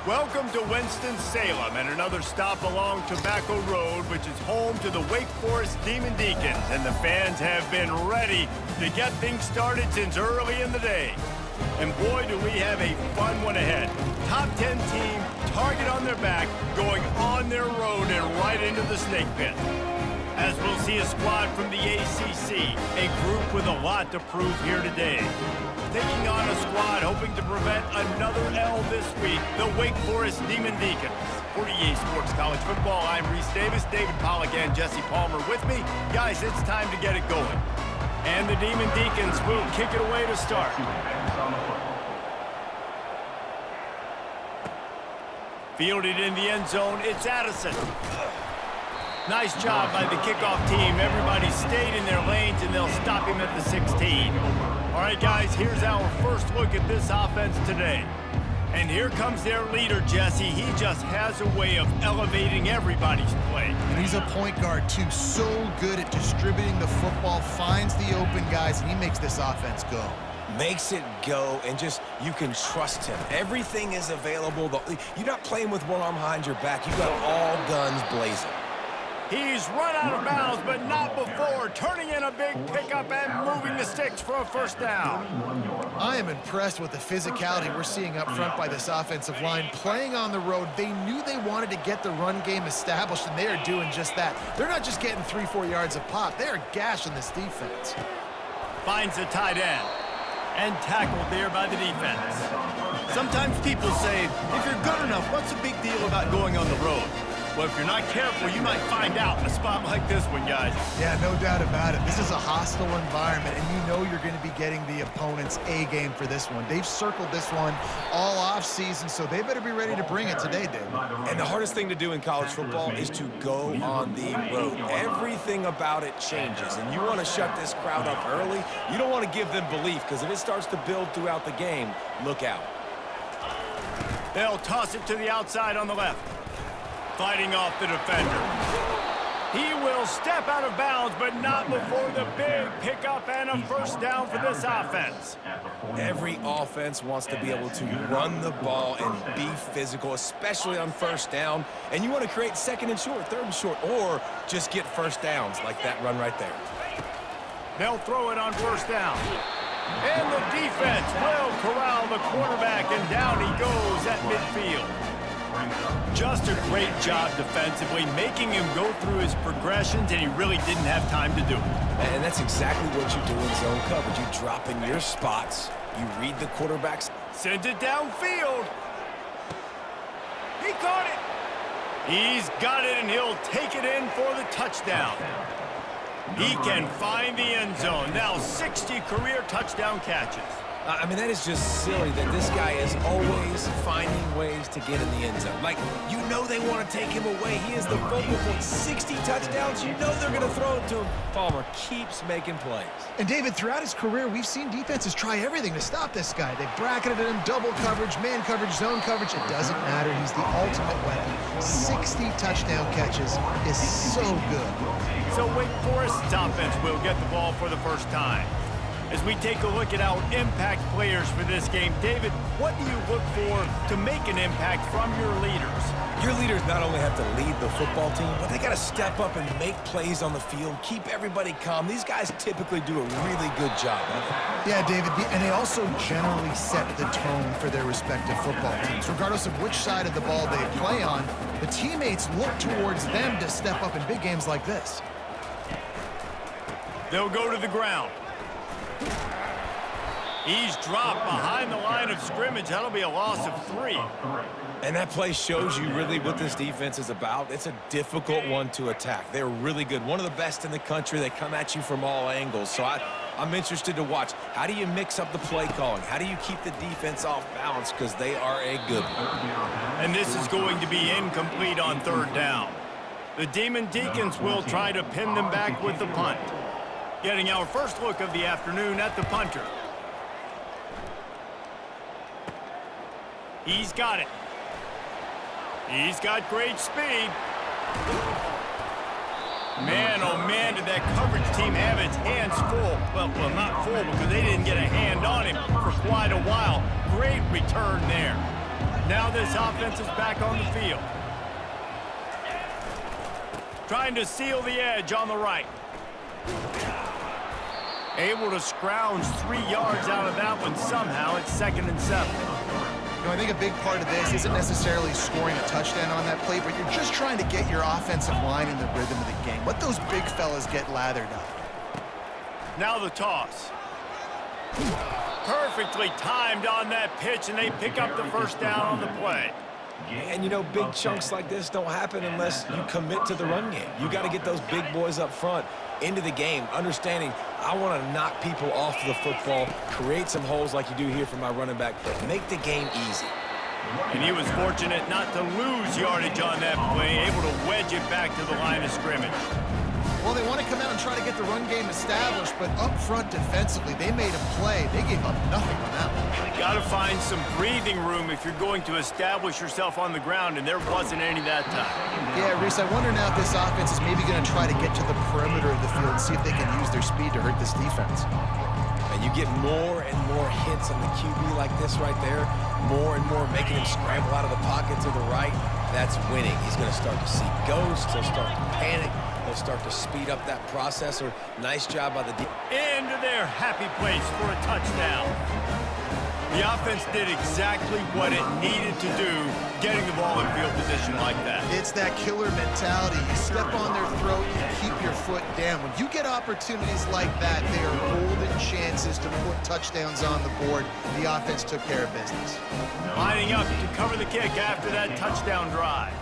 Welcome to Winston-Salem and another stop along Tobacco Road, which is home to the Wake Forest Demon Deacons, and the fans have been ready to get things started since early in the day. And boy, do we have a fun one ahead. Top 10 team, target on their back, going on their road and right into the snake pit. As we'll see a squad from the ACC, a group with a lot to prove here today. Taking on a squad hoping to prevent another L this week, the Wake Forest Demon Deacons. For EA Sports College Football, I'm Reese Davis, David Pollack, and Jesse Palmer with me. Guys, it's time to get it going. And the Demon Deacons will kick it away to start. Fielded in the end zone, it's Addison. Nice job by the kickoff team. Everybody stayed in their lanes, and they'll stop him at the 16. All right, guys, here's our first look at this offense today. And here comes their leader, Jesse. He just has a way of elevating everybody's play. And he's a point guard, too. So good at distributing the football, finds the open guys, and he makes this offense go. Makes it go, and just, you can trust him. Everything is available. You're not playing with one arm behind your back. You got all guns blazing. He's run out of bounds, but not before, turning in a big pickup and moving the sticks for a first down. I am impressed with the physicality we're seeing up front by this offensive line. Playing on the road, they knew they wanted to get the run game established, and they are doing just that. They're not just getting 3-4 yards of pop. They are gashing this defense. Finds the tight end. And tackled there by the defense. Sometimes people say, if you're good enough, what's the big deal about going on the road? Well, if you're not careful, you might find out in a spot like this one, guys. Yeah, no doubt about it. This is a hostile environment, and you know you're going to be getting the opponent's A-game for this one. They've circled this one all off-season, so they better be ready to bring it today, Dave. And the hardest thing to do in college football is to go on the road. Everything about it changes, and you want to shut this crowd up early. You don't want to give them belief, because if it starts to build throughout the game, look out. They'll toss it to the outside on the left. Fighting off the defender. He will step out of bounds, but not before the big pickup and a first down for this offense. Every offense wants to be able to run the ball and be physical, especially on first down. And you want to create second and short, third and short, or just get first downs like that run right there. They'll throw it on first down. And the defense will corral the quarterback, and down he goes at midfield. Just a great job defensively, making him go through his progressions, and he really didn't have time to do it. And that's exactly what you do in zone coverage. You drop in your spots, you read the quarterbacks. Sends it downfield. He caught it. He's got it, and he'll take it in for the touchdown. He can find the end zone. Now 60 career touchdown catches. I mean, that is just silly that this guy is always finding ways to get in the end zone. Like, you know they want to take him away. He is the focal point. 60 touchdowns, you know they're going to throw it to him. Palmer keeps making plays. And, David, throughout his career, we've seen defenses try everything to stop this guy. They've bracketed him, double coverage, man coverage, zone coverage. It doesn't matter. He's the ultimate weapon. 60 touchdown catches is so good. So Wake Forest's offense will get the ball for the first time. As we take a look at our impact players for this game, David, what do you look for to make an impact from your leaders? Your leaders not only have to lead the football team, but they got to step up and make plays on the field, keep everybody calm. These guys typically do a really good job of it. Yeah, David, and they also generally set the tone for their respective football teams. Regardless of which side of the ball they play on, the teammates look towards them to step up in big games like this. They'll go to the ground. He's dropped behind the line of scrimmage. That'll be a loss of 3. And that play shows you really what this defense is about. It's a difficult one to attack. They're really good. One of the best in the country. They come at you from all angles. So I'm interested to watch. How do you mix up the play calling? How do you keep the defense off balance? Because they are a good one. And this is going to be incomplete on third down. The Demon Deacons will try to pin them back with the punt. Getting our first look of the afternoon at the punter. He's got it. He's got great speed. Man, oh man, did that coverage team have its hands full. Well, not full because they didn't get a hand on him for quite a while. Great return there. Now this offense is back on the field. Trying to seal the edge on the right. Able to scrounge 3 yards out of that one somehow. It's 2nd and 7. You know, I think a big part of this isn't necessarily scoring a touchdown on that play, but you're just trying to get your offensive line in the rhythm of the game. Let those big fellas get lathered up. Now the toss. Perfectly timed on that pitch, and they pick up the first down on the play. And, you know, big chunks like this don't happen unless you commit to the run game. You got to get those big boys up front into the game, understanding I want to knock people off the football, create some holes like you do here for my running back, make the game easy. And he was fortunate not to lose yardage on that play, able to wedge it back to the line of scrimmage. Well, they want to come out and try to get the run game established, but up front defensively, they made a play. They gave up nothing on that one. Got to find some breathing room if you're going to establish yourself on the ground, and there wasn't any that time. Yeah, Reese, I wonder now if this offense is maybe going to try to get to the perimeter of the field and see if they can use their speed to hurt this defense. And you get more and more hits on the QB like this right there, more and more making him scramble out of the pocket to the right. That's winning. He's going to start to see ghosts. He'll start to panic. He'll start to speed up that process. Or nice job by the Into their happy place for a touchdown. The offense did exactly what it needed to do, getting the ball in field position like that. It's that killer mentality. You step on their throat, you keep your foot down. When you get opportunities like that, they are golden chances to put touchdowns on the board. The offense took care of business. Lining up to cover the kick after that touchdown drive.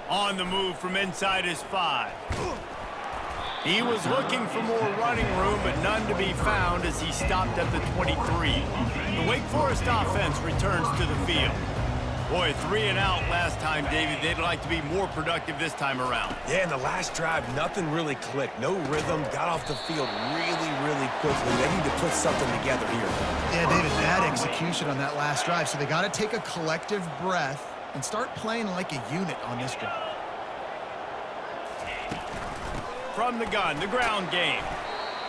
On the move from inside his 5. He was looking for more running room, but none to be found as he stopped at the 23. The Wake Forest offense returns to the field. Boy, 3 and out last time, David. They'd like to be more productive this time around. Yeah, in the last drive, nothing really clicked. No rhythm, got off the field really, really quickly. They need to put something together here. Yeah, David, bad execution on that last drive, so they got to take a collective breath and start playing like a unit on this drive. From the gun, the ground game.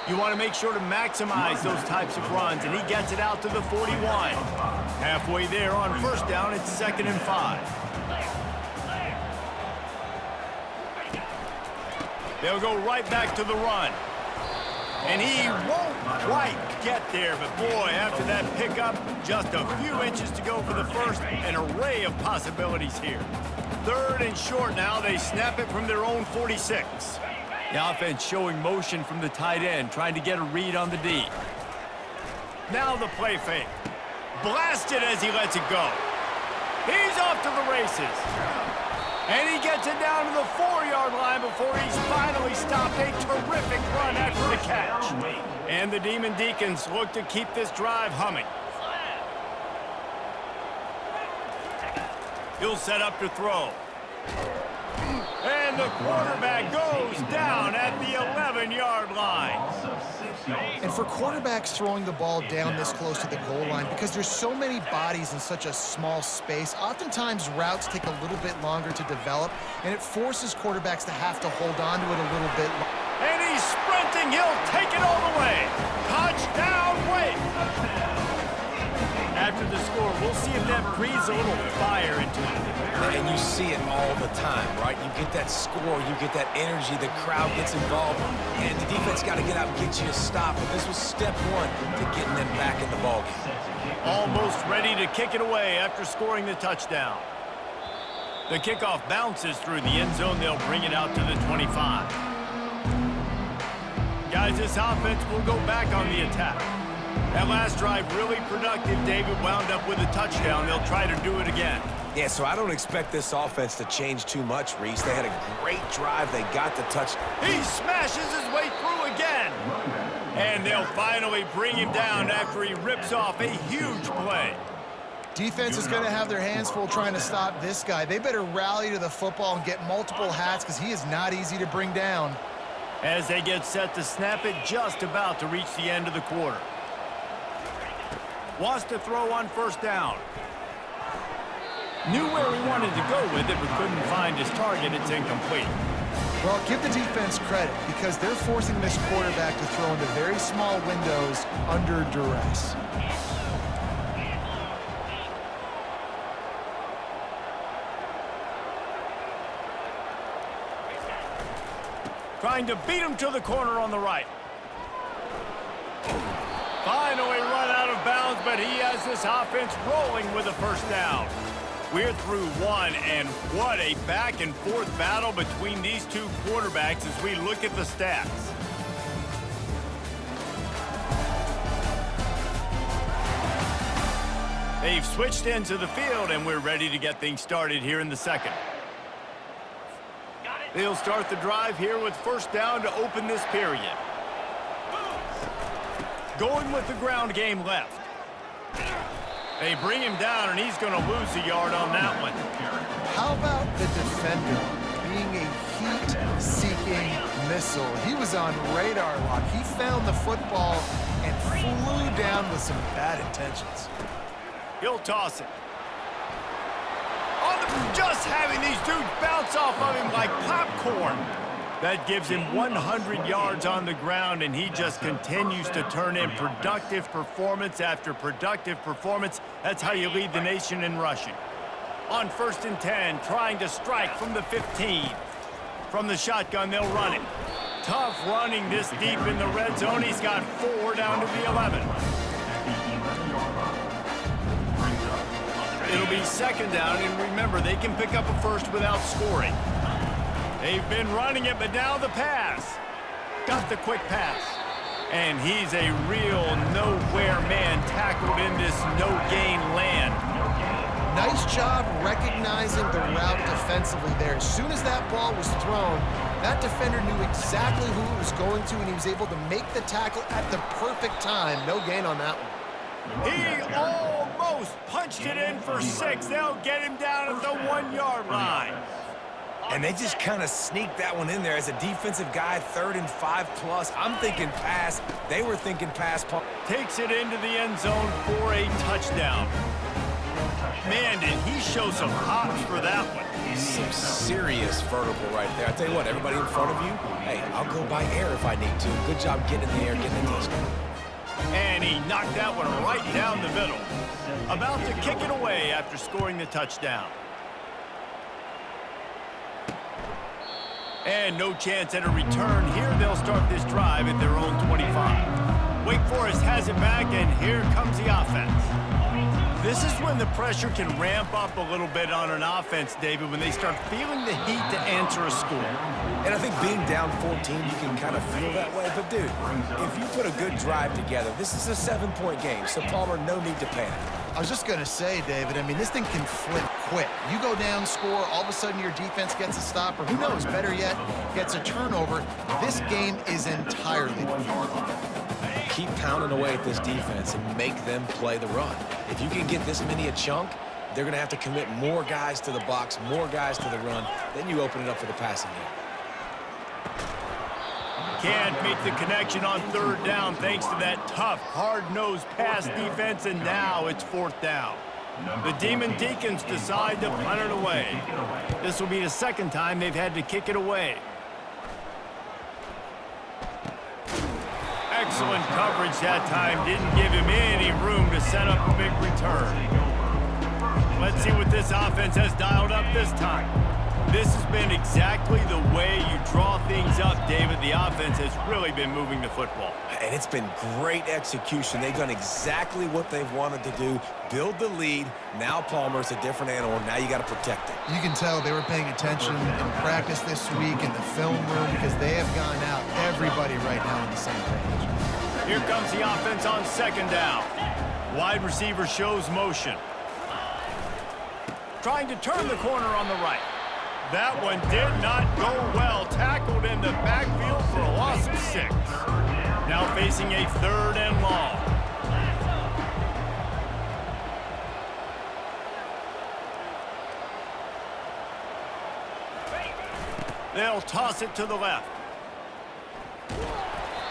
You want to make sure to maximize those types of runs, and he gets it out to the 41. Halfway there on first down, it's 2nd and 5. They'll go right back to the run. And he won't quite get there, but boy, after that pickup, just a few inches to go for the first. An array of possibilities here. 3rd and short now. They snap it from their own 46. The offense showing motion from the tight end, trying to get a read on the D. Now the play fake. Blasted as he lets it go. He's off to the races. And he gets it down to the 4-yard line before he's finally stopped. A terrific run after the catch. And the Demon Deacons look to keep this drive humming. He'll set up to throw. And the quarterback goes down at the 11-yard line. And for quarterbacks throwing the ball down this close to the goal line, because there's so many bodies in such a small space, oftentimes routes take a little bit longer to develop, and it forces quarterbacks to have to hold on to it a little bit. And he's sprinting. He'll take it all the way. Touchdown, Wake. After the score, we'll see if that breathes a little fire into it. And you see it all the time, right? You get that score, you get that energy, the crowd gets involved, and the defense got to get out and get you a stop. But this was step 1 to getting them back in the ballgame. Almost ready to kick it away after scoring the touchdown. The kickoff bounces through the end zone. They'll bring it out to the 25. Guys, this offense will go back on the attack. That last drive really productive. David wound up with a touchdown. They'll try to do it again. Yeah, so I don't expect this offense to change too much, Reese. They had a great drive. They got the touchdown. He smashes his way through again. And they'll finally bring him down after he rips off a huge play. Defense is going to have their hands full trying to stop this guy. They better rally to the football and get multiple hats because he is not easy to bring down. As they get set to snap it, just about to reach the end of the quarter. Wants to throw on first down. Knew where he wanted to go with it, but couldn't find his target. It's incomplete. Well, give the defense credit because they're forcing this quarterback to throw into very small windows under duress. Trying to beat him to the corner on the right. Finally run out of bounds, but he has this offense rolling with a first down. We're through one, and what a back-and-forth battle between these two quarterbacks as we look at the stats. They've switched into the field, and we're ready to get things started here in the second. They'll start the drive here with first down to open this period. Going with the ground game left. They bring him down, and he's going to lose a yard on that one. How about the defender being a heat-seeking missile? He was on radar lock. He found the football and flew down with some bad intentions. He'll toss it. Just having these dudes bounce off of him like popcorn. That gives him 100 yards on the ground, and he just continues to turn in productive performance after productive performance. That's how you lead the nation in rushing. On 1st and 10, trying to strike from the 15. From the shotgun, they'll run it. Tough running this deep in the red zone. He's got 4 down to the 11. It'll be second down, and remember, they can pick up a first without scoring. They've been running it, but now the pass. Got the quick pass. And he's a real nowhere man tackled in this no-gain land. Nice job recognizing the route defensively there. As soon as that ball was thrown, that defender knew exactly who it was going to, and he was able to make the tackle at the perfect time. No gain on that one. He almost punched it in for 6. They'll get him down at the 1-yard line. And they just kind of sneaked that one in there as a defensive guy, 3rd and 5+. I'm thinking pass. They were thinking pass. Takes it into the end zone for a touchdown. Man, did he show some hops for that one. Some serious vertical right there. I tell you what, everybody in front of you, hey, I'll go by air if I need to. Good job getting in the air, getting the touchdown. And he knocked that one right down the middle. About to kick it away after scoring the touchdown. And no chance at a return here. They'll start this drive at their own 25. Wake Forest has it back, and here comes the offense. This is when the pressure can ramp up a little bit on an offense, David, when they start feeling the heat to answer a score. And I think being down 14, you can kind of feel that way. But, dude, if you put a good drive together, this is a 7-point game, so Palmer, no need to panic. I was just going to say, David, I mean, this thing can flip quick. You go down, score, all of a sudden your defense gets a stop, or who knows, better yet, gets a turnover. This game is entirely different. Keep pounding away at this defense and make them play the run. If you can get this many a chunk, they're going to have to commit more guys to the box, more guys to the run. Then you open it up for the passing game. Can't make the connection on 3rd down thanks to that tough, hard-nosed pass defense, and now it's 4th down. The Demon Deacons decide to punt it away. This will be the 2nd time they've had to kick it away. Excellent coverage that time. Didn't give him any room to set up a big return. Let's see what this offense has dialed up this time. This has been exactly the way you draw things up, David. The offense has really been moving the football. And it's been great execution. They've done exactly what they've wanted to do. Build the lead. Now Palmer's a different animal. Now you got to protect it. You can tell they were paying attention in practice this week in the film room because they have gone out, everybody right now on the same page. Here comes the offense on 2nd down. Wide receiver shows motion. Trying to turn the corner on the right. That one did not go well. Tackled in the backfield for a loss of 6. Now facing a 3rd and long. They'll toss it to the left.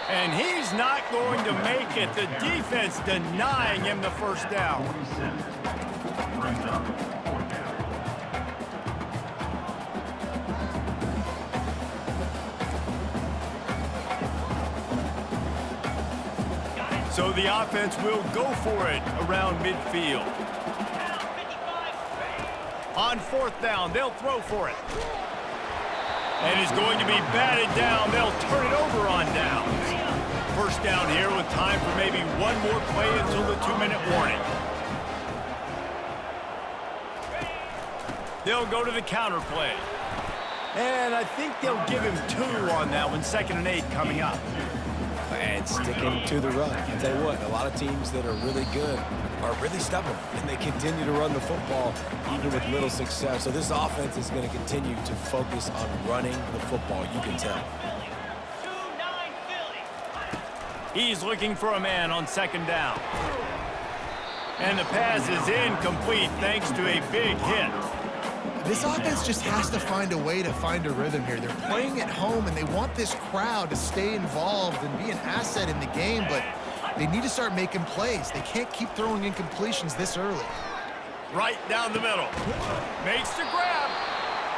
And he's not going to make it. The defense denying him the first down. So the offense will go for it around midfield. On fourth down, they'll throw for it. And it's going to be batted down. They'll turn it over on downs. First down here with time for maybe one more play until the 2-minute warning. They'll go to the counter play. And I think they'll give him 2 on that one. 2nd and 8 coming up. And sticking to the run. I'll tell you what, a lot of teams that are really good are really stubborn, and they continue to run the football even with little success. So this offense is going to continue to focus on running the football, you can tell. He's looking for a man on 2nd down. And the pass is incomplete thanks to a big hit. This offense just has to find a way to find a rhythm here. They're playing at home, and they want this crowd to stay involved and be an asset in the game, but they need to start making plays. They can't keep throwing incompletions this early. Right down the middle. Makes the grab.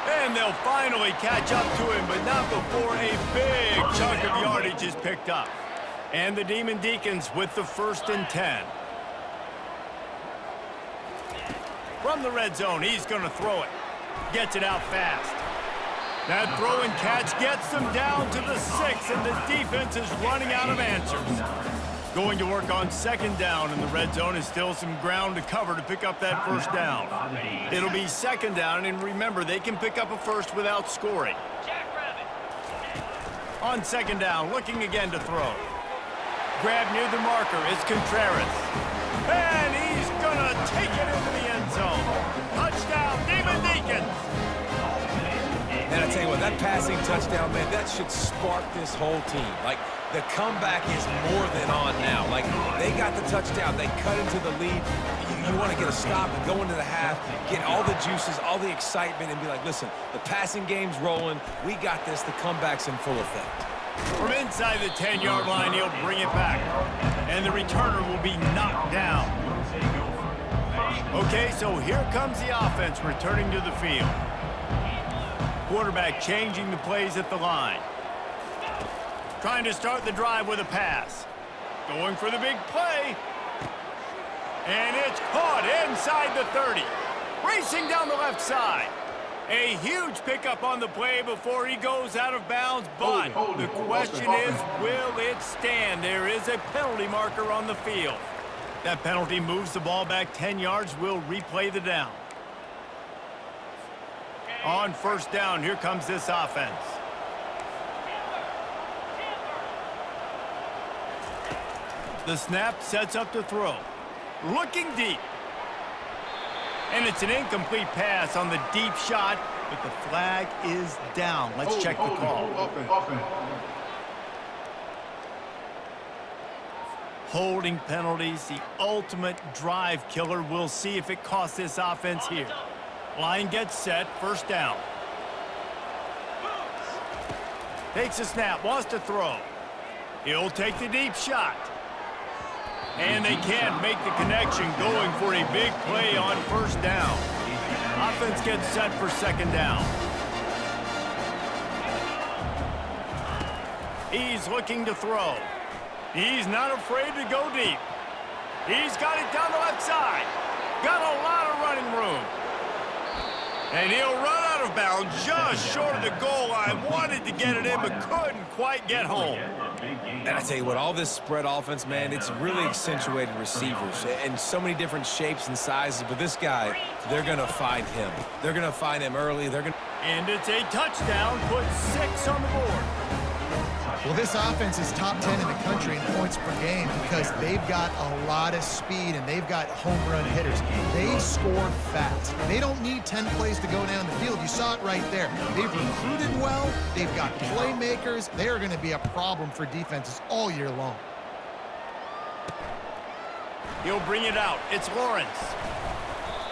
And they'll finally catch up to him, but not before a big chunk of yardage is picked up. And the Demon Deacons with the 1st and 10. From the red zone, he's going to throw it. Gets it out fast. That throw and catch gets them down to the 6, and the defense is running out of answers. Going to work on 2nd down in the red zone is still some ground to cover to pick up that 1st down. It'll be 2nd down, and remember, they can pick up a 1st without scoring. On 2nd down, looking again to throw. Grab near the marker, it's Contreras. And he's gonna take it into the end zone. Touchdown, Demon Deacons! And I tell you what, that passing touchdown, man, that should spark this whole team. Like, the comeback is more than on now. Like, they got the touchdown. They cut into the lead. You want to get a stop and go into the half, get all the juices, all the excitement, and be like, listen, the passing game's rolling. We got this. The comeback's in full effect. From inside the 10-yard line, he'll bring it back. And the returner will be knocked down. Okay, so here comes the offense returning to the field. Quarterback changing the plays at the line. Trying to start the drive with a pass. Going for the big play. And it's caught inside the 30. Racing down the left side. A huge pickup on the play before he goes out of bounds, but the question is, will it stand? There is a penalty marker on the field. That penalty moves the ball back 10 yards. We'll replay the down. On 1st down, here comes this offense. The snap sets up to throw. Looking deep. And it's an incomplete pass on the deep shot, but the flag is down. Let's check the call. Holding penalties, the ultimate drive killer. We'll see if it costs this offense here. Line gets set, 1st down. Takes a snap, wants to throw. He'll take the deep shot. And they can't make the connection, going for a big play on 1st down. Offense gets set for 2nd down. He's looking to throw. He's not afraid to go deep. He's got it down the left side. Got a lot of running room. And he'll run out of bounds just short of the goal line. Wanted to get it in, but couldn't quite get home. And I tell you what, all this spread offense, man, it's really accentuated receivers in so many different shapes and sizes. But this guy, they're going to find him. They're going to find him early. And it's a touchdown, puts 6 on the board. Well, this offense is top 10 in the country in points per game because they've got a lot of speed and they've got home run hitters. They score fast. They don't need 10 plays to go down the field. You saw it right there. They've recruited well. They've got playmakers. They are going to be a problem for defenses all year long. He'll bring it out. It's Lawrence.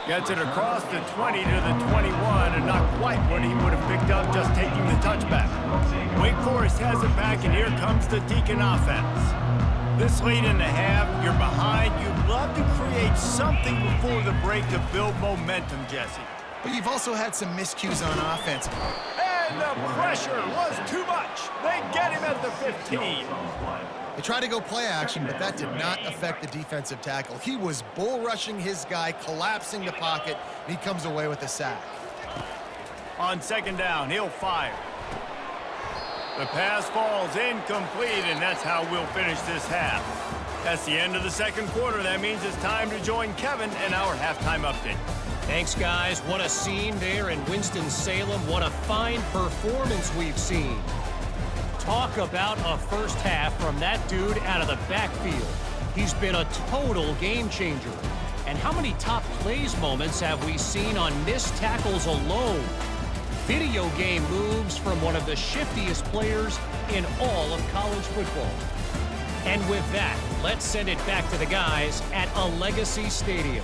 Gets it across the 20 to the 21, and not quite what he would have picked up just taking the touchback. Wake Forest has it back, and here comes the Deacon offense. This late in the half, you're behind. You'd love to create something before the break to build momentum, Jesse. But you've also had some miscues on offense. And the pressure was too much. They get him at the 15. They tried to go play action, but that did not affect the defensive tackle. He was bull rushing his guy, collapsing the pocket, and he comes away with a sack. On second down, he'll fire. The pass falls incomplete, and that's how we'll finish this half. That's the end of the second quarter. That means it's time to join Kevin and our halftime update. Thanks, guys. What a scene there in Winston-Salem. What a fine performance we've seen. Talk about a first half from that dude out of the backfield. He's been a total game changer. And how many top plays moments have we seen on missed tackles alone? Video game moves from one of the shiftiest players in all of college football. And with that, let's send it back to the guys at a Legacy Stadium.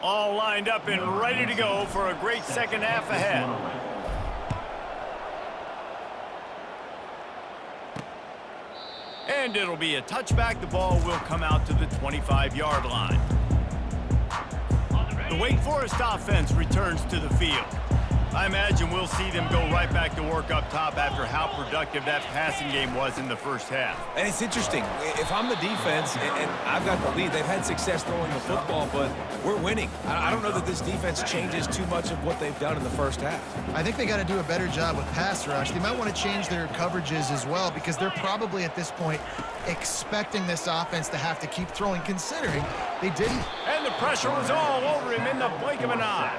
All lined up and ready to go for a great second half ahead. And it'll be a touchback. The ball will come out to the 25-yard line. The Wake Forest offense returns to the field. I imagine we'll see them go right back to work up top after how productive that passing game was in the first half. And it's interesting. If I'm the defense and I've got the lead, they've had success throwing the football, but we're winning. I don't know that this defense changes too much of what they've done in the first half. I think they got to do a better job with pass rush. They might want to change their coverages as well because they're probably at this point expecting this offense to have to keep throwing, considering they didn't. And the pressure was all over him in the blink of an eye.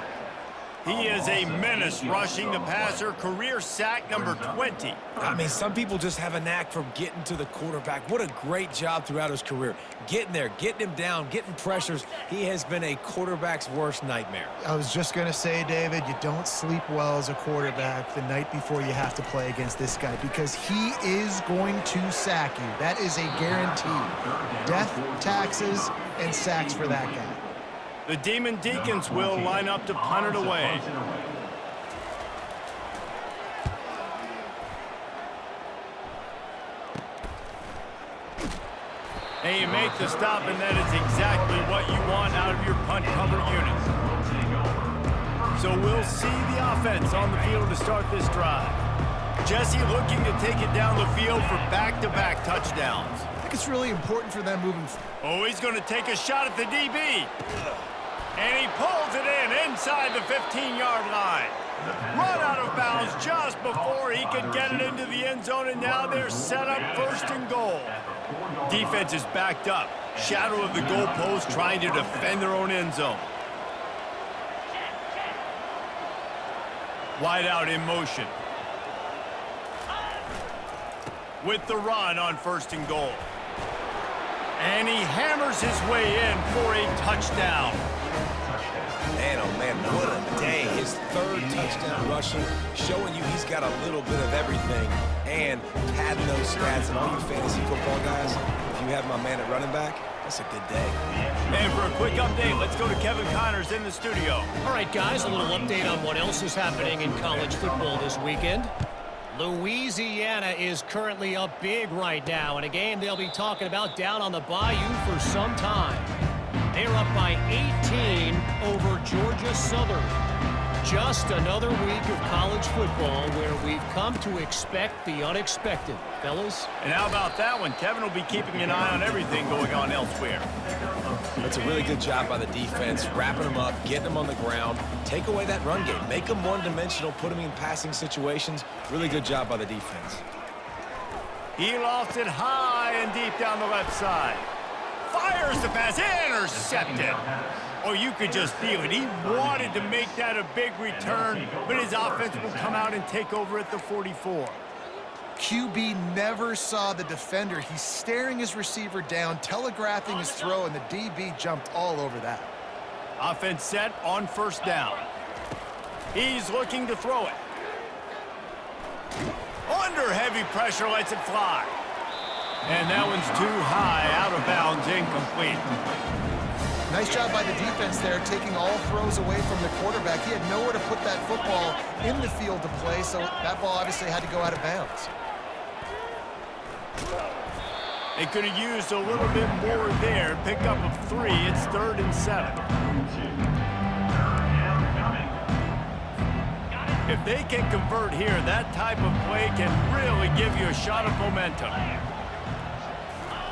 He is a menace rushing the passer, career sack number 20. I mean, some people just have a knack for getting to the quarterback. What a great job throughout his career. Getting there, getting him down, getting pressures. He has been a quarterback's worst nightmare. I was just going to say, David, you don't sleep well as a quarterback the night before you have to play against this guy because he is going to sack you. That is a guarantee. Death, taxes, and sacks for that guy. The Demon Deacons will line up to punt it away. And you make the stop, and that is exactly what you want out of your punt cover unit. So we'll see the offense on the field to start this drive. Jesse looking to take it down the field for back-to-back touchdowns. I think it's really important for them moving forward. Oh, he's going to take a shot at the DB. And he pulls it in inside the 15-yard line. Run out of bounds just before he could get it into the end zone, and now they're set up first and goal. Defense is backed up. Shadow of the goalpost trying to defend their own end zone. Wide out in motion. With the run on first and goal. And he hammers his way in for a touchdown. Man, oh man, what a day. His third touchdown rushing, showing you he's got a little bit of everything and padding those stats. And all you fantasy football guys, if you have my man at running back, that's a good day. And for a quick update, let's go to Kevin Connors in the studio. All right, guys, a little update on what else is happening in college football this weekend. Louisiana is currently up big right now in a game they'll be talking about down on the Bayou for some time. They're up by 18 over Georgia Southern. Just another week of college football where we've come to expect the unexpected, fellas. And how about that one? Kevin will be keeping an eye on everything going on elsewhere. That's a really good job by the defense, wrapping them up, getting them on the ground, take away that run game, make them one-dimensional, put them in passing situations. Really good job by the defense. He lost it high and deep down the left side. Fires the pass, intercepted. Oh, you could just feel it. He wanted to make that a big return, but his offense will come out and take over at the 44. QB never saw the defender. He's staring his receiver down, telegraphing his throw, and the DB jumped all over that. Offense set on first down. He's looking to throw it. Under heavy pressure, lets it fly. And that one's too high, out of bounds, incomplete. Nice job by the defense there, taking all throws away from the quarterback. He had nowhere to put that football in the field to play, so that ball obviously had to go out of bounds. They could have used a little bit more there. Pick up of 3. It's 3rd and 7. If they can convert here, that type of play can really give you a shot of momentum.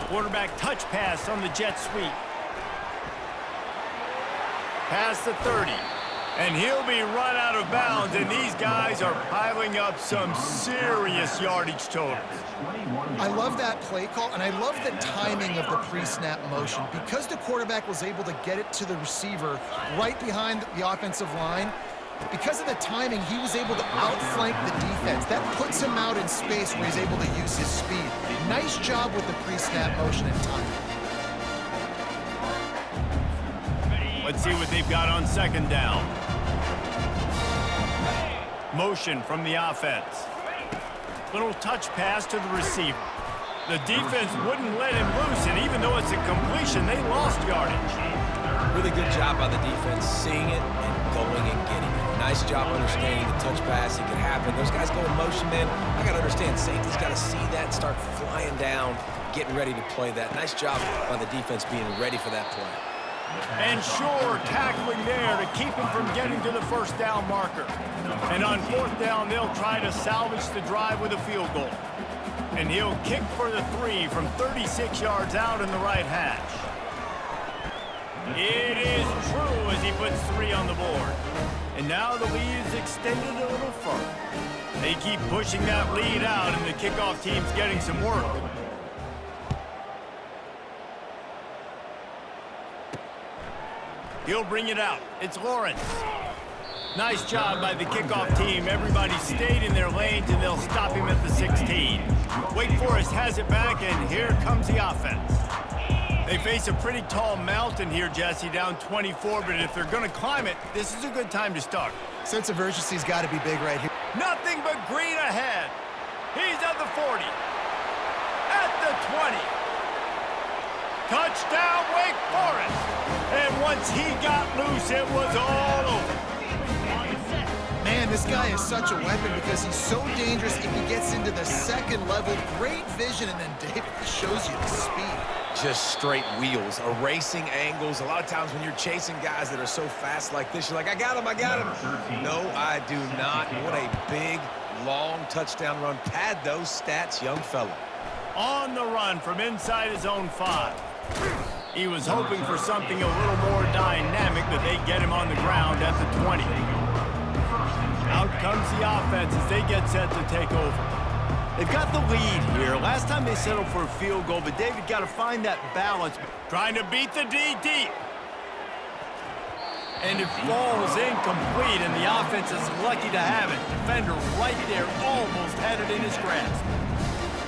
Quarterback touch pass on the jet sweep. Past the 30. And he'll be run out of bounds, and these guys are piling up some serious yardage totals. I love that play call, and I love the timing of the pre-snap motion. Because the quarterback was able to get it to the receiver right behind the offensive line, because of the timing, he was able to outflank the defense. That puts him out in space where he's able to use his speed. Nice job with the pre-snap motion and timing. Let's see what they've got on 2nd down. Motion from the offense. Little touch pass to the receiver. The defense wouldn't let him loose, and even though it's a completion, they lost yardage. Really good job by the defense, seeing it and going and getting it. Nice job understanding the touch pass. It can happen. Those guys go in motion, man. I got to understand, safety's got to see that, start flying down, getting ready to play that. Nice job by the defense being ready for that play. And sure, tackling there to keep him from getting to the 1st down marker. And on 4th down, they'll try to salvage the drive with a field goal. And he'll kick for the 3 from 36 yards out in the right hash. It is true as he puts 3 on the board. And now the lead is extended a little further. They keep pushing that lead out, and the kickoff team's getting some work. He'll bring it out. It's Lawrence. Nice job by the kickoff team. Everybody stayed in their lanes, and they'll stop him at the 16. Wake Forest has it back, and here comes the offense. They face a pretty tall mountain here, Jesse, down 24, but if they're going to climb it, this is a good time to start. Sense of urgency's got to be big right here. Nothing but green ahead. He's at the 40. At the 20. Touchdown, Wake Forest. And once he got loose, it was all over. Man, this guy is such a weapon because he's so dangerous if he gets into the 2nd level. Great vision, and then David shows you the speed. Just straight wheels, erasing angles. A lot of times when you're chasing guys that are so fast like this, you're like, I got him, I got him. No, I do not. What a big, long touchdown run. Pad those stats, young fella. On the run from inside his own 5. He was hoping for something a little more dynamic, but they get him on the ground at the 20. Out comes the offense as they get set to take over. They've got the lead here. Last time they settled for a field goal, but David got to find that balance. Trying to beat the D deep. And it falls incomplete, and the offense is lucky to have it. Defender right there, almost had it in his grasp.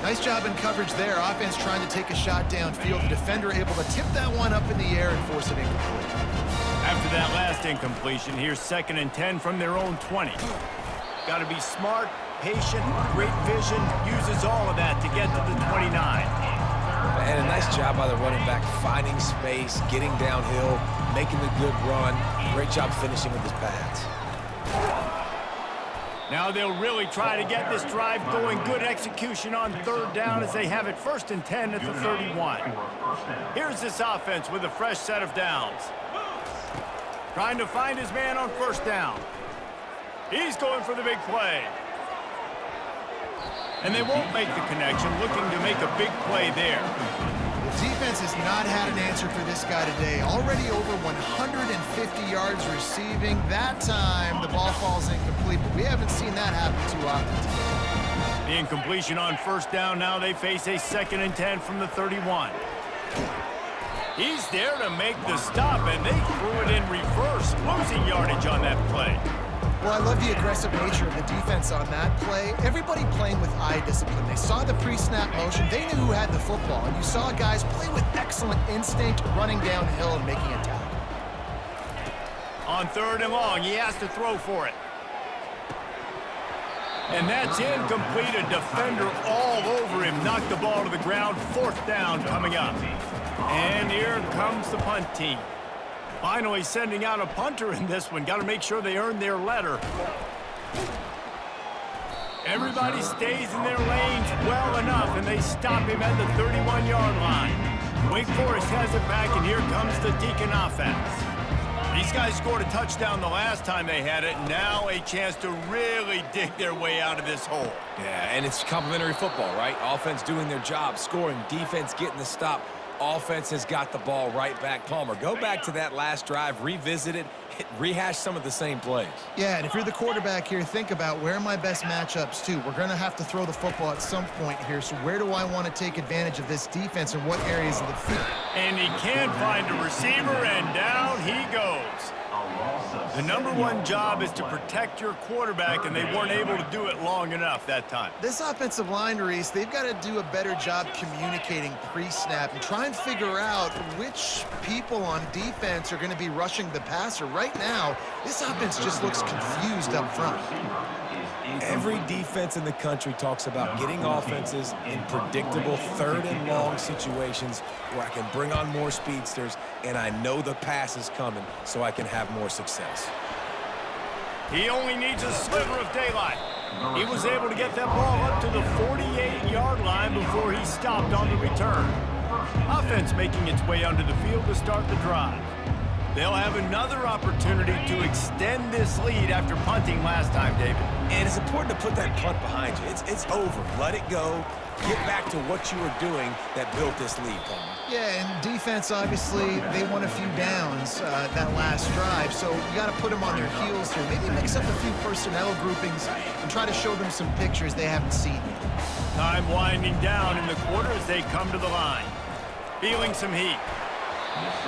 Nice job in coverage there. Offense trying to take a shot downfield. The defender able to tip that one up in the air and force it incomplete. After that last incompletion, here's 2nd and 10 from their own 20. Got to be smart, patient, great vision, uses all of that to get to the 29. And a nice job by the running back, finding space, getting downhill, making the good run. Great job finishing with his pads. Now they'll really try to get this drive going. Good execution on 3rd down as they have it 1st and 10 at the 31. Here's this offense with a fresh set of downs. Trying to find his man on 1st down. He's going for the big play. And they won't make the connection, looking to make a big play there. The defense has not had an answer for this guy today. Already over 150 yards receiving. That time, the ball falls incomplete, but we haven't seen that happen too often today. The incompletion on 1st down. Now they face a 2nd and 10 from the 31. He's there to make the stop, and they threw it in reverse, losing yardage on that play. Well, I love the aggressive nature of the defense on that play. Everybody playing with eye discipline. They saw the pre-snap motion. They knew who had the football. And you saw guys play with excellent instinct, running downhill and making a tackle. On 3rd and long, he has to throw for it. And that's incomplete. A defender all over him. Knocked the ball to the ground. 4th down coming up. And here comes the punt team. Finally sending out a punter in this one. Got to make sure they earn their letter. Everybody stays in their lanes well enough, and they stop him at the 31-yard line. Wake Forest has it back, and here comes the Deacon offense. These guys scored a touchdown the last time they had it. Now a chance to really dig their way out of this hole. Yeah, and it's complimentary football, right? Offense doing their job, scoring, defense getting the stop. Offense has got the ball right back. Palmer, go back to that last drive, revisit it, rehash some of the same plays. Yeah, and if you're the quarterback here, think about where are my best matchups too. We're going to have to throw the football at some point here, so where do I want to take advantage of this defense and what areas of the field? And he can find a receiver, and down he goes. The #1 job is to protect your quarterback, and they weren't able to do it long enough that time. This offensive line, Reese, they've got to do a better job communicating pre-snap and try and figure out which people on defense are going to be rushing the passer. Right now, this offense just looks confused up front. Every defense in the country talks about getting offenses in predictable third-and-long situations where I can bring on more speedsters and I know the pass is coming so I can have more success. He only needs a sliver of daylight. He was able to get that ball up to the 48-yard line before he stopped on the return. Offense making its way onto the field to start the drive. They'll have another opportunity to extend this lead after punting last time, David. And it's important to put that punt behind you. It's over. Let it go. Get back to what you were doing that built this lead, Palmer. Yeah, and defense, obviously, they won a few downs that last drive, so you got to put them on their heels here. Maybe mix up a few personnel groupings and try to show them some pictures they haven't seen yet. Time winding down in the quarter as they come to the line. Feeling some heat.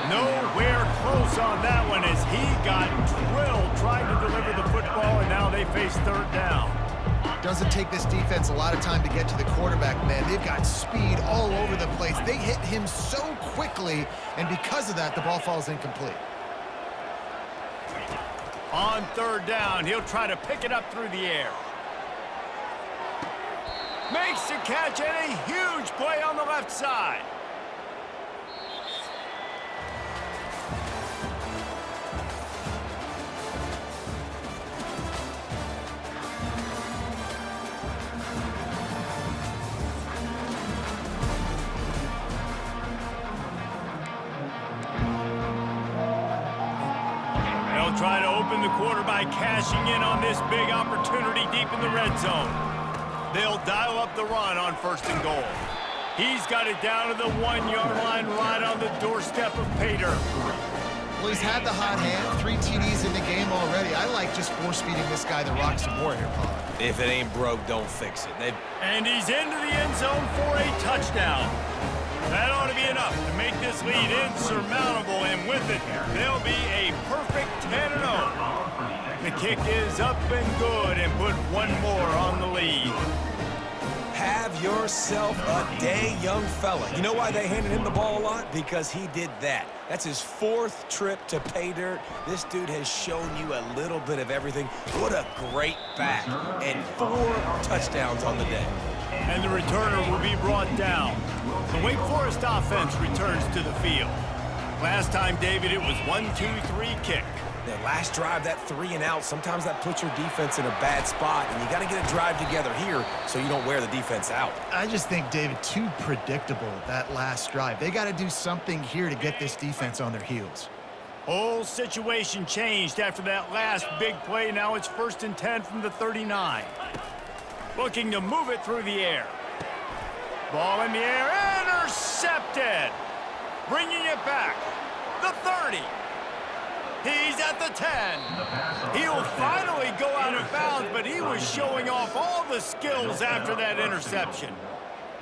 Nowhere close on that one as he got drilled trying to deliver the football, and now they face third down. Doesn't take this defense a lot of time to get to the quarterback, man. They've got speed all over the place. They hit him so quickly, and because of that, the ball falls incomplete. On third down, he'll try to pick it up through the air. Makes the catch, and a huge play on the left side. Try to open the quarter by cashing in on this big opportunity deep in the red zone. They'll dial up the run on 1st and goal. He's got it down to the 1-yard line right on the doorstep of Pater. Well, he's had the hot hand, 3 TDs in the game already. I like just force-feeding this guy the rock some more here, Paul. If it ain't broke, don't fix it. And he's into the end zone for a touchdown. That ought to be enough to make this lead insurmountable, and with it, they'll be a perfect 10-0. The kick is up and good, and put one more on the lead. Have yourself a day, young fella. You know why they handed him the ball a lot? Because he did that. That's his 4th trip to pay dirt. This dude has shown you a little bit of everything. What a great back. And 4 touchdowns on the day. And the returner will be brought down. The Wake Forest offense returns to the field. Last time, David, it was 1-2-3 kick. That last drive, that 3 and out, sometimes that puts your defense in a bad spot, and you got to get a drive together here so you don't wear the defense out. I just think, David, too predictable, that last drive. They got to do something here to get this defense on their heels. Whole situation changed after that last big play. Now it's 1st and 10 from the 39. Looking to move it through the air. Ball in the air, intercepted. Bringing it back, the 30. He's at the 10. He'll finally go out of bounds, but he was showing off all the skills after that interception.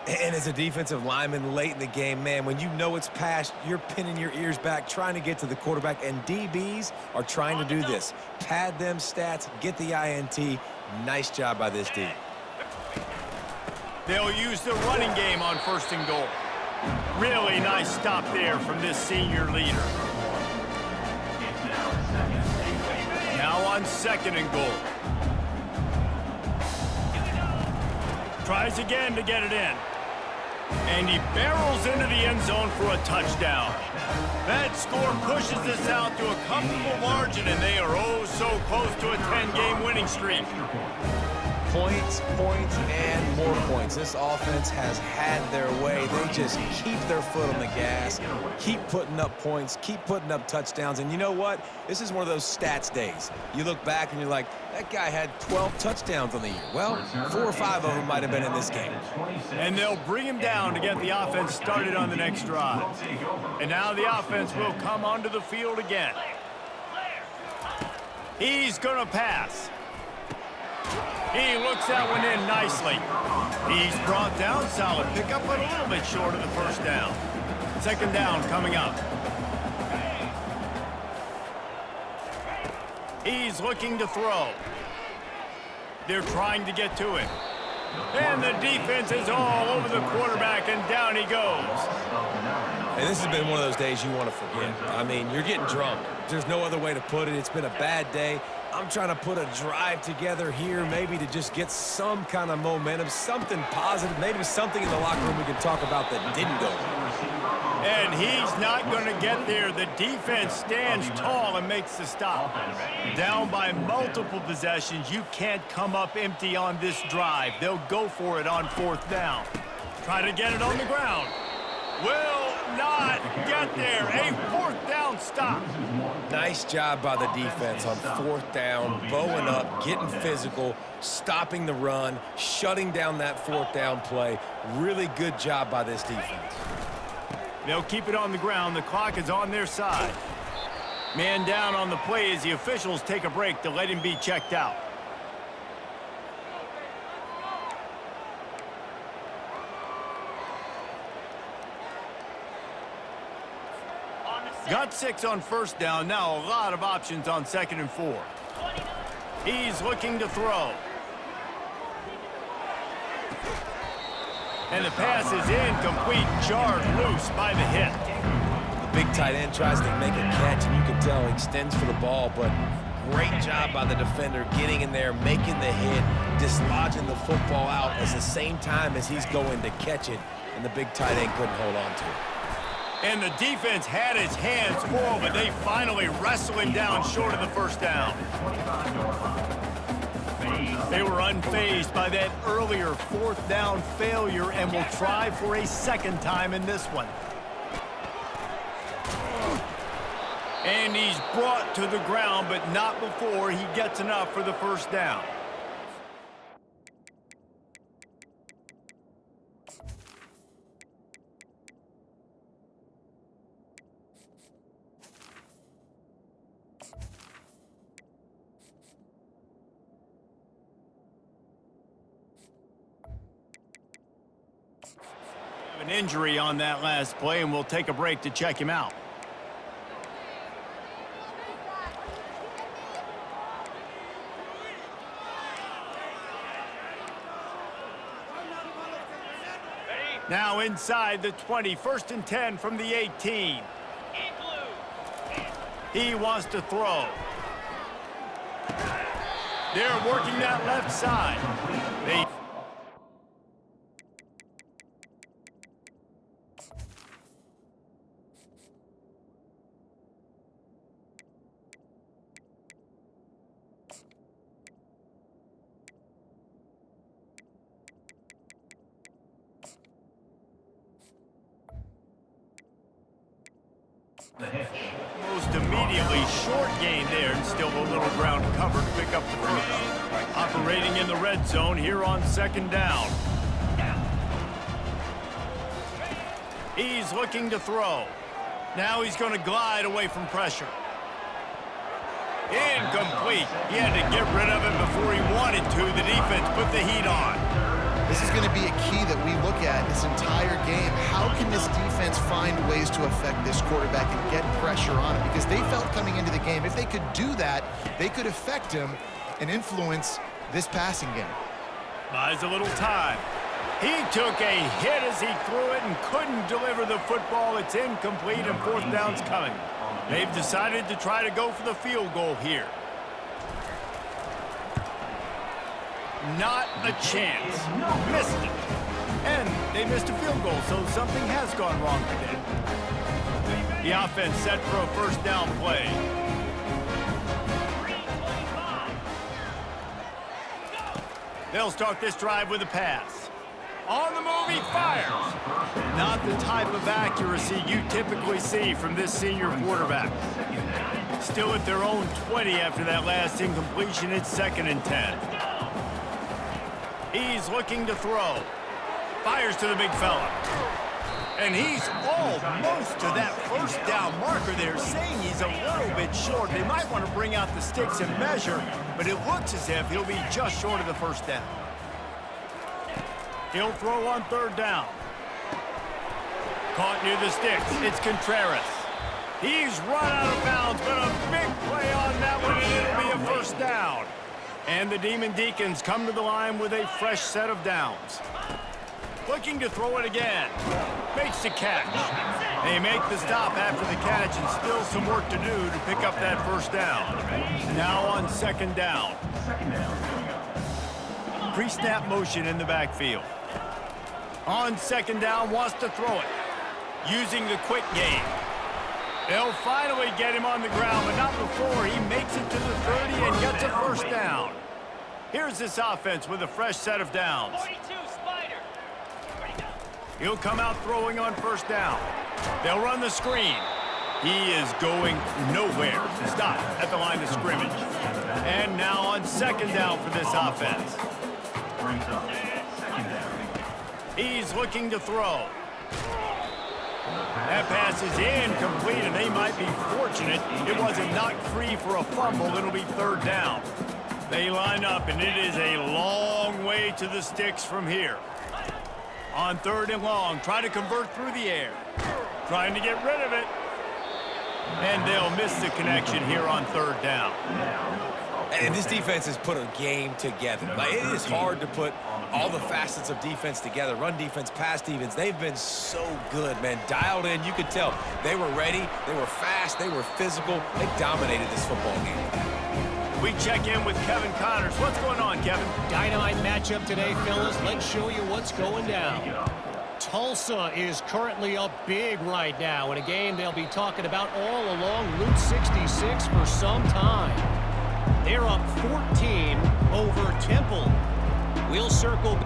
And as a defensive lineman late in the game, man, when you know it's past, you're pinning your ears back, trying to get to the quarterback, and DBs are trying to do this. Pad them stats, get the INT. Nice job by this D. They'll use the running game on 1st and goal. Really nice stop there from this senior leader. Now on 2nd and goal. Tries again to get it in. And he barrels into the end zone for a touchdown. That score pushes this out to a comfortable margin, and they are oh so close to a 10-game winning streak. Points, points, and more points. This offense has had their way. They just keep their foot on the gas, keep putting up points, keep putting up touchdowns. And you know what? This is one of those stats days. You look back and you're like, that guy had 12 touchdowns on the year. Well, 4 or 5 of them might have been in this game. And they'll bring him down to get the offense started on the next drive. And now the offense will come onto the field again. He's going to pass. He looks that one in nicely. He's brought down, solid pickup, but a little bit short of the first down. Second down coming up. He's looking to throw. They're trying to get to him. And the defense is all over the quarterback, and down he goes. And this has been one of those days you want to forget. I mean, you're getting drunk. There's no other way to put it. It's been a bad day. I'm trying to put a drive together here, maybe to just get some kind of momentum, something positive, maybe something in the locker room we can talk about that didn't go well. And he's not going to get there. The defense stands tall and makes the stop. Down by multiple possessions, you can't come up empty on this drive. They'll go for it on fourth down. Try to get it on the ground. Will not get there. A fourth down stop. Nice job by the defense on fourth down, bowing up, getting physical, stopping the run, shutting down that fourth down play. Really good job by this defense. They'll keep it on the ground. The clock is on their side. Man down on the play as the officials take a break to let him be checked out. Got 6 on first down. Now a lot of options on second and 4. He's looking to throw. And the pass is incomplete, jarred loose by the hit. The big tight end tries to make a catch, and you can tell he extends for the ball, but great job by the defender getting in there, making the hit, dislodging the football out at the same time as he's going to catch it, and the big tight end couldn't hold on to it. And the defense had his hands full, but they finally wrestle him down short of the first down. They were unfazed by that earlier fourth down failure and will try for a second time in this one. And he's brought to the ground, but not before he gets enough for the first down. An injury on that last play, and we'll take a break to check him out. Now inside the 20, 1st and 10 from the 18. He wants to throw. They're working that left side. Most immediately short gain there, and still a little ground cover to pick up the first. Operating in the red zone here on second down. He's looking to throw. Now he's going to glide away from pressure. Incomplete. He had to get rid of it before he wanted to. The defense put the heat on. This is going to be a key that we look at this entire game. How can this defense find ways to affect this quarterback and get pressure on him? Because they felt coming into the game, if they could do that, they could affect him and influence this passing game. Buys a little time. He took a hit as he threw it and couldn't deliver the football. It's incomplete, and fourth down's coming. They've decided to try to go for the field goal here. Not a chance. Missed it. And they missed a field goal, so something has gone wrong for them. The offense set for a first down play. They'll start this drive with a pass. On the move, he fires. Not the type of accuracy you typically see from this senior quarterback. Still at their own 20 after that last incompletion. It's 2nd and 10. He's looking to throw. Fires to the big fella. And he's almost to that first down marker there, saying he's a little bit short. They might want to bring out the sticks and measure, but it looks as if he'll be just short of the first down. He'll throw on 3rd down. Caught near the sticks. It's Contreras. He's run out of bounds, but a big play on that one, and it'll be a first down. And the Demon Deacons come to the line with a fresh set of downs. Looking to throw it again. Makes the catch. They make the stop after the catch, and still some work to do to pick up that first down. Now on 2nd down. Pre-snap motion in the backfield. On 2nd down, wants to throw it. Using the quick game. They'll finally get him on the ground, but not before he makes it to the 30 and gets a first down. Here's this offense with a fresh set of downs. He'll come out throwing on 1st down. They'll run the screen. He is going nowhere. Stop at the line of scrimmage. And now on 2nd down for this offense. He's looking to throw. That pass is incomplete, and they might be fortunate it wasn't knocked free for a fumble. It'll be 3rd down. They line up, and it is a long way to the sticks from here. On 3rd and long, try to convert through the air. Trying to get rid of it. And they'll miss the connection here on 3rd down. And this defense has put a game together. Like, it is hard to put all the facets of defense together. Run defense, pass defense. They've been so good, man. Dialed in. You could tell they were ready. They were fast. They were physical. They dominated this football game. We check in with Kevin Connors. What's going on, Kevin? Dynamite matchup today, fellas. Let's show you what's going down. Tulsa is currently up big right now in a game they'll be talking about all along Route 66 for some time. They're up 14 over Temple. We'll circle.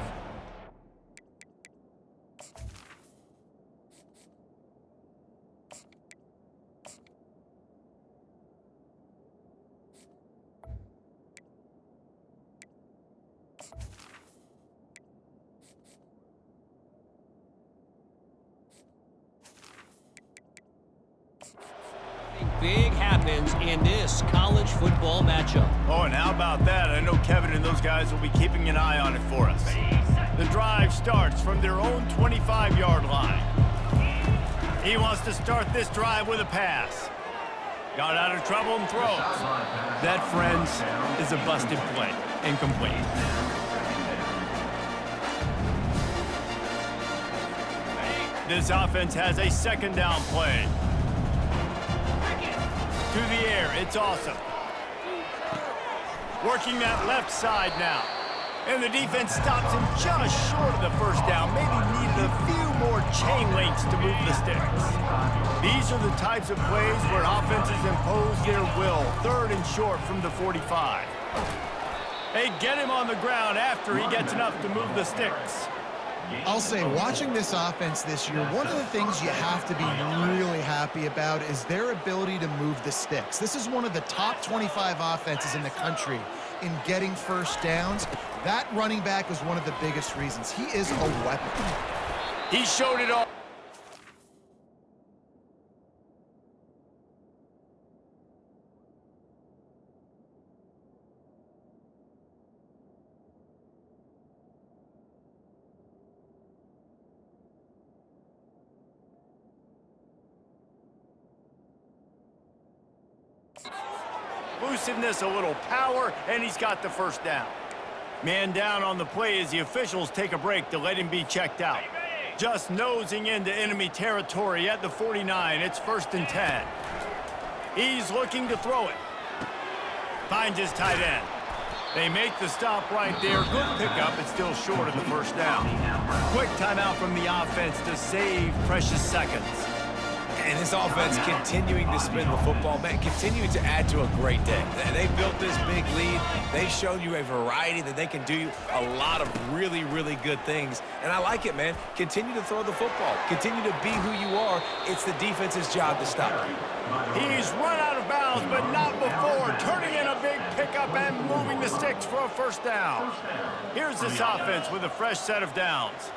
Big happens in this college football matchup. Oh, and how about that? I know Kevin and those guys will be keeping an eye on it for us. The drive starts from their own 25-yard line. He wants to start this drive with a pass. Got out of trouble and throws. That, friends, is a busted play. Incomplete. This offense has a 2nd down play. To the air, it's awesome. Working that left side now. And the defense stops him just short of the first down. Maybe needed a few more chain links to move the sticks. These are the types of plays where offenses impose their will. 3rd and short from the 45. They get him on the ground after he gets enough to move the sticks. I'll say, watching this offense this year, one of the things you have to be really happy about is their ability to move the sticks. This is one of the top 25 offenses in the country in getting first downs. That running back is one of the biggest reasons. He is a weapon. He showed it all. Boosting this a little power, and he's got the first down. Man down on the play as the officials take a break to let him be checked out. Just nosing into enemy territory at the 49. It's 1st and 10. He's looking to throw it. Finds his tight end. They make the stop right there. Good pickup, but still short of the first down. Quick timeout from the offense to save precious seconds. And this offense continuing to spin the football, man, continuing to add to a great day. They built this big lead. They've shown you a variety that they can do a lot of really, really good things. And I like it, man. Continue to throw the football. Continue to be who you are. It's the defense's job to stop you. He's run out of bounds, but not before. Turning in a big pickup and moving the sticks for a first down. Here's this offense with a fresh set of downs.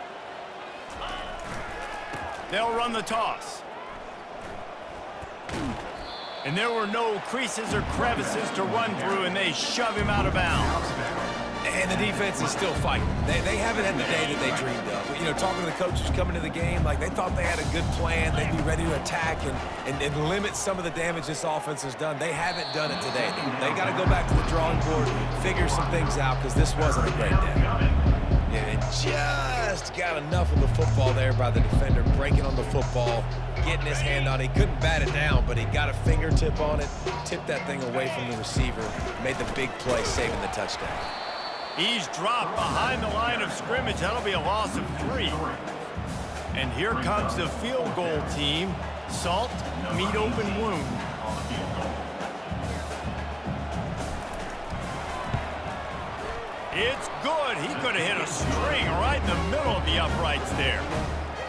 They'll run the toss. And there were no creases or crevices to run through, and they shove him out of bounds. And the defense is still fighting. They haven't had the day that they dreamed of. You know, talking to the coaches coming to the game, like they thought they had a good plan. They'd be ready to attack and limit some of the damage this offense has done. They haven't done it today. They got to go back to the drawing board, figure some things out, because this wasn't a great day. Yeah, just got enough of the football there by the defender, breaking on the football, getting his hand on it. He couldn't bat it down, but he got a fingertip on it, tipped that thing away from the receiver, made the big play, saving the touchdown. He's dropped behind the line of scrimmage. That'll be a loss of 3. And here comes the field goal team. Salt, meet open wound. It's good. He could have hit a string right in the middle of the uprights there.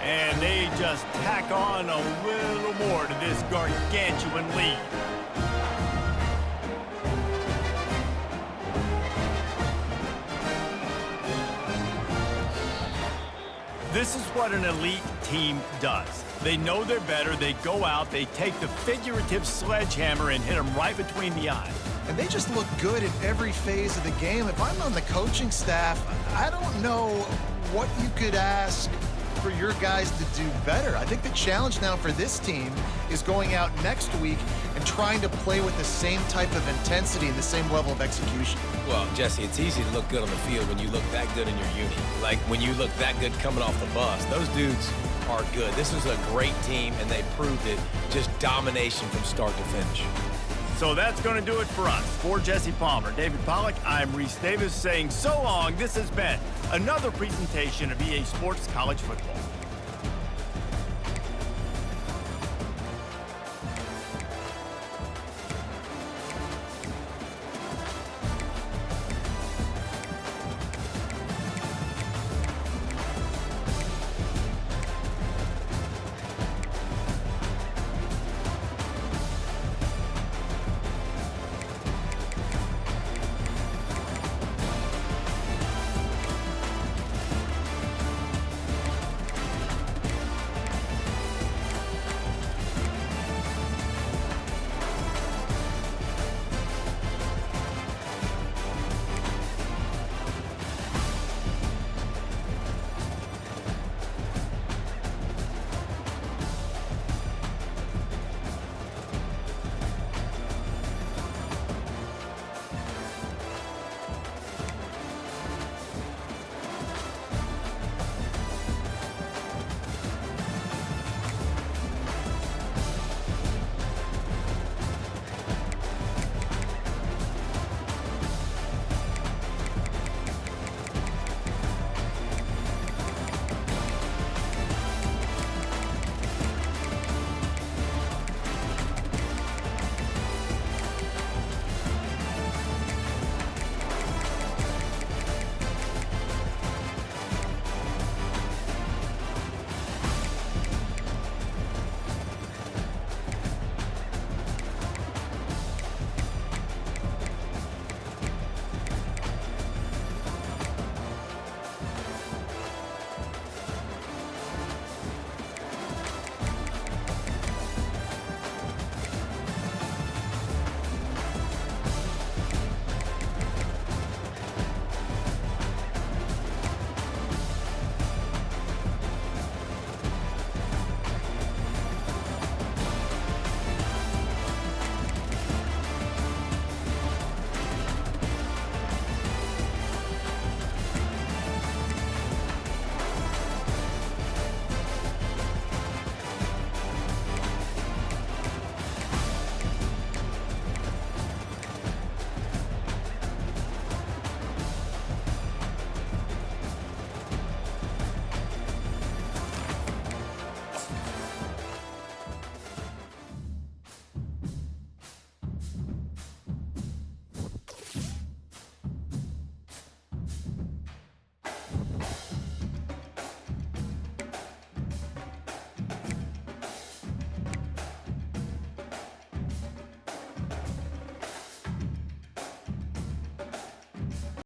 And they just tack on a little more to this gargantuan lead. This is what an elite team does. They know they're better. They go out. They take the figurative sledgehammer and hit them right between the eyes. And they just look good in every phase of the game. If I'm on the coaching staff, I don't know what you could ask for your guys to do better. I think the challenge now for this team is going out next week and trying to play with the same type of intensity and the same level of execution. Well, Jesse, it's easy to look good on the field when you look that good in your uni. Like when you look that good coming off the bus. Those dudes are good. This is a great team, and they proved it. Just domination from start to finish. So that's going to do it for us. For Jesse Palmer, David Pollack, I'm Reese Davis saying so long. This has been another presentation of EA Sports College Football.